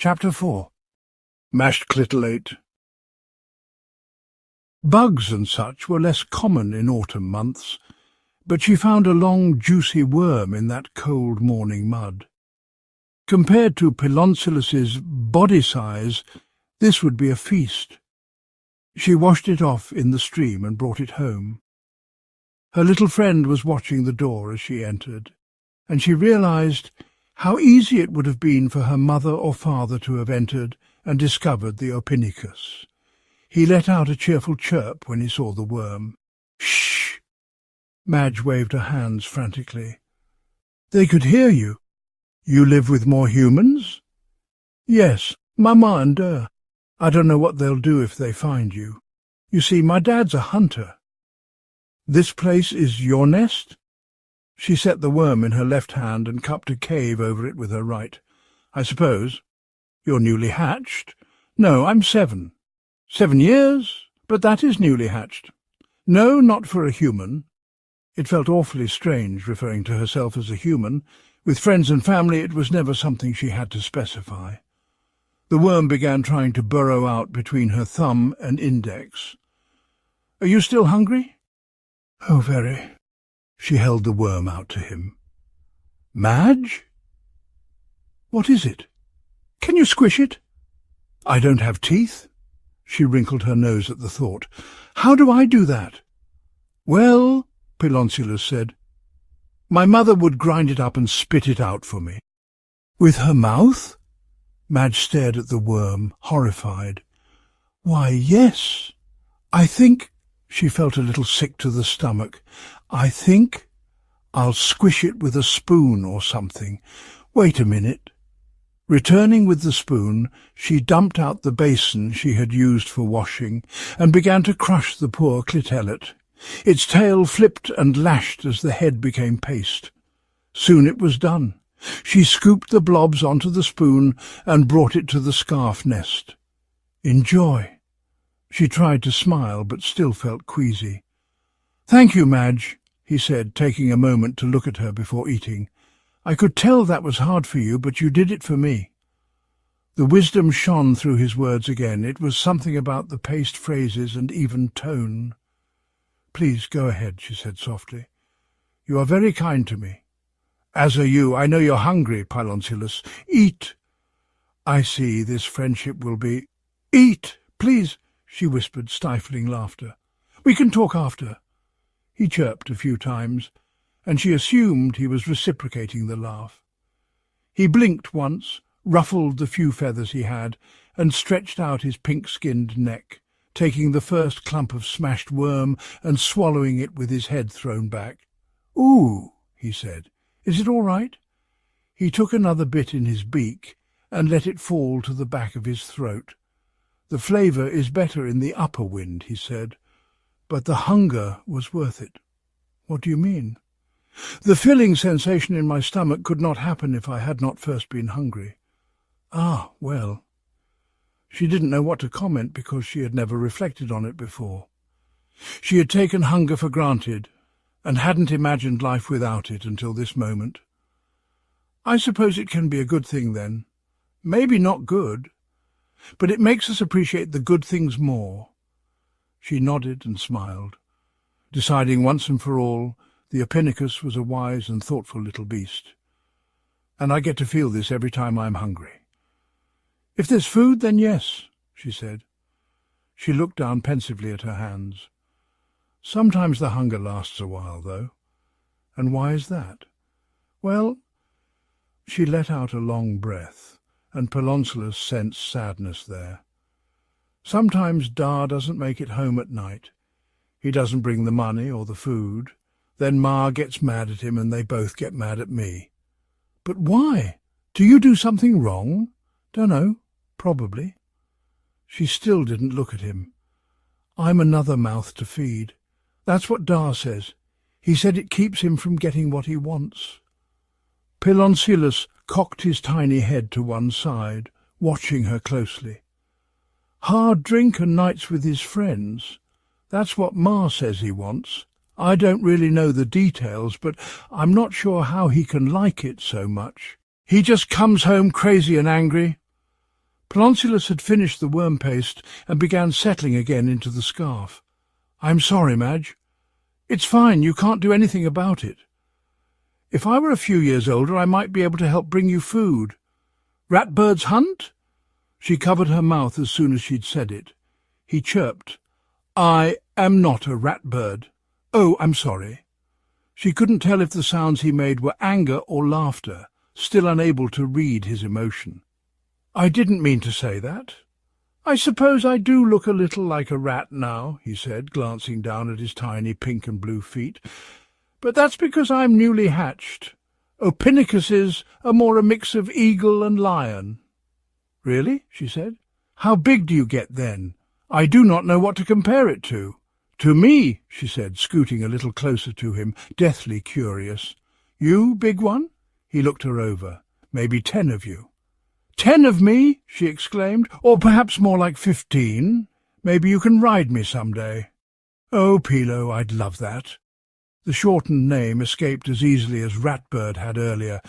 Chapter 4. Mashed Clitellate. Bugs and such were less common in autumn months, but she found a long, juicy worm in that cold morning mud. Compared to Piloncilus's body size, this would be a feast. She washed it off in the stream and brought it home. Her little friend was watching the door as she entered, and she realized how easy it would have been for her mother or father to have entered and discovered the Ophinicus. He let out a cheerful chirp when he saw the worm. "Shh!" Madge waved her hands frantically. "They could hear you. You live with more humans?" "Yes, Mama and I don't know what they'll do if they find you. You see, my dad's a hunter." "This place is your nest?" She set the worm in her left hand and cupped a cave over it with her right. "I suppose. You're newly hatched?" "No, I'm 7. 7 years? But that is newly hatched." "No, not for a human." It felt awfully strange referring to herself as a human. With friends and family it was never something she had to specify. The worm began trying to burrow out between her thumb and index. "Are you still hungry?" "Oh, very." She held the worm out to him. "Madge?" "What is it? Can you squish it?" "I don't have teeth." She wrinkled her nose at the thought. "How do I do that?" "Well," Piloncilus said, "my mother would grind it up and spit it out for me." "With her mouth?" Madge stared at the worm, horrified. "Why, yes. I think—" She felt a little sick to the stomach. "I think I'll squish it with a spoon or something. Wait a minute." Returning with the spoon, she dumped out the basin she had used for washing and began to crush the poor Clitellate. Its tail flipped and lashed as the head became paste. Soon it was done. She scooped the blobs onto the spoon and brought it to the scarf nest. "Enjoy." She tried to smile, but still felt queasy. "Thank you, Madge," he said, taking a moment to look at her before eating. "I could tell that was hard for you, but you did it for me." The wisdom shone through his words again. It was something about the paced phrases and even tone. "Please go ahead," she said softly. "You are very kind to me." "As are you. I know you're hungry, Piloncilus. Eat." "I see. This friendship will be—" "Eat, please," she whispered, stifling laughter. "We can talk after." He chirped a few times, and she assumed he was reciprocating the laugh. He blinked once, ruffled the few feathers he had, and stretched out his pink-skinned neck, taking the first clump of smashed worm and swallowing it with his head thrown back. "Ooh," he said. "Is it all right?" He took another bit in his beak and let it fall to the back of his throat. "The flavour is better in the upper wind," he said, "but the hunger was worth it." "What do you mean?" "The filling sensation in my stomach could not happen if I had not first been hungry." "Ah, well." She didn't know what to comment because she had never reflected on it before. She had taken hunger for granted and hadn't imagined life without it until this moment. "I suppose it can be a good thing then. Maybe not good, but it makes us appreciate the good things more." She nodded and smiled, deciding once and for all the Ophinicus was a wise and thoughtful little beast. "And I get to feel this every time I'm hungry." "If there's food, then yes," she said. She looked down pensively at her hands. "Sometimes the hunger lasts a while, though. And why is that?" "Well—" She let out a long breath, and Piloncilus sensed sadness there. "Sometimes Da doesn't make it home at night. He doesn't bring the money or the food. Then Ma gets mad at him and they both get mad at me." "But why? Do you do something wrong?" "Dunno. Probably." She still didn't look at him. "I'm another mouth to feed. That's what Da says. He said it keeps him from getting what he wants." Piloncilus cocked his tiny head to one side, watching her closely. "Hard drink and nights with his friends. That's what Ma says he wants. I don't really know the details, but I'm not sure how he can like it so much. He just comes home crazy and angry." Piloncilus had finished the worm paste and began settling again into the scarf. "I'm sorry, Madge. It's fine, you can't do anything about it. If I were a few years older, I might be able to help bring you food. Ratbirds hunt?" She covered her mouth as soon as she'd said it. He chirped, "I am not a ratbird. Oh, I'm sorry." She couldn't tell if the sounds he made were anger or laughter, still unable to read his emotion. "I didn't mean to say that. I suppose I do look a little like a rat now," he said, glancing down at his tiny pink and blue feet. "But that's because I'm newly hatched. Opinicuses are more a mix of eagle and lion." "Really?" she said. "How big do you get then? I do not know what to compare it to." "To me," she said, scooting a little closer to him, deathly curious. "You, big one?" He looked her over. "Maybe 10 of you." "10 of me?" she exclaimed. "Or perhaps more like 15. Maybe you can ride me some day." "Oh, Pilo, I'd love that." The shortened name escaped as easily as Ratbird had earlier.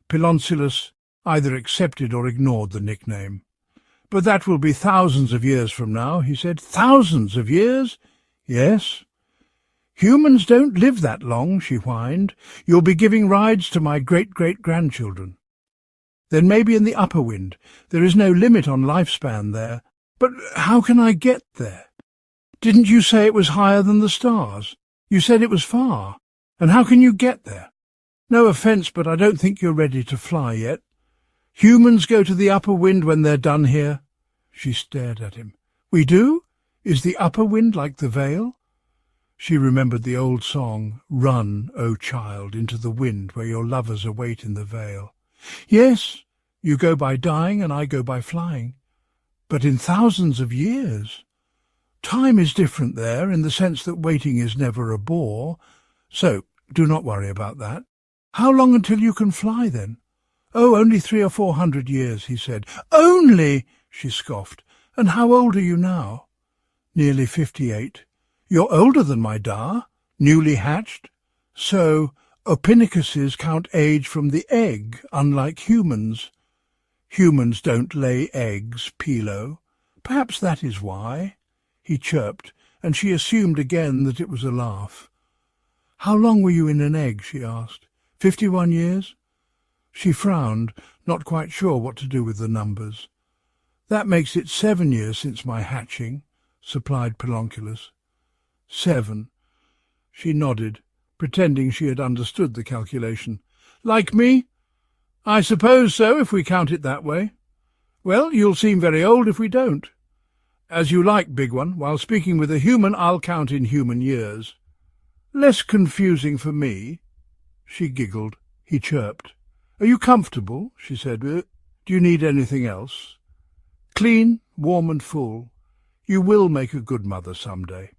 Piloncilus either accepted or ignored the nickname. "But that will be thousands of years from now," he said. "Thousands of years?" "Yes." "Humans don't live that long," she whined. "You'll be giving rides to my great-great-grandchildren." "Then maybe in the upper wind. There is no limit on lifespan there." "But how can I get there? Didn't you say it was higher than the stars? You said it was far. And how can you get there? No offence, but I don't think you're ready to fly yet. Humans go to the upper wind when they're done here." She stared at him. "We do? Is the upper wind like the Vale?" She remembered the old song, "Run, O child, into the wind where your lovers await in the Vale." "Yes, you go by dying and I go by flying. But in thousands of years. Time is different there, in the sense that waiting is never a bore. So do not worry about that. How long until you can fly, then?" "Oh, only 300 or 400 years, he said. "Only!" she scoffed. "And how old are you now?" "Nearly 58. "You're older than my Dar, newly hatched. So opinicuses count age from the egg, unlike humans." "Humans don't lay eggs, Pilo. Perhaps that is why." He chirped, and she assumed again that it was a laugh. "How long were you in an egg?" she asked. 51 years? She frowned, not quite sure what to do with the numbers. "That makes it 7 years since my hatching," supplied Piloncilus. 7. She nodded, pretending she had understood the calculation. "Like me? I suppose so, if we count it that way. Well, you'll seem very old if we don't." "As you like, big one. While speaking with a human, I'll count in human years." "Less confusing for me." She giggled. He chirped. "Are you comfortable?" she said. "Do you need anything else?" "Clean, warm and full. You will make a good mother some day."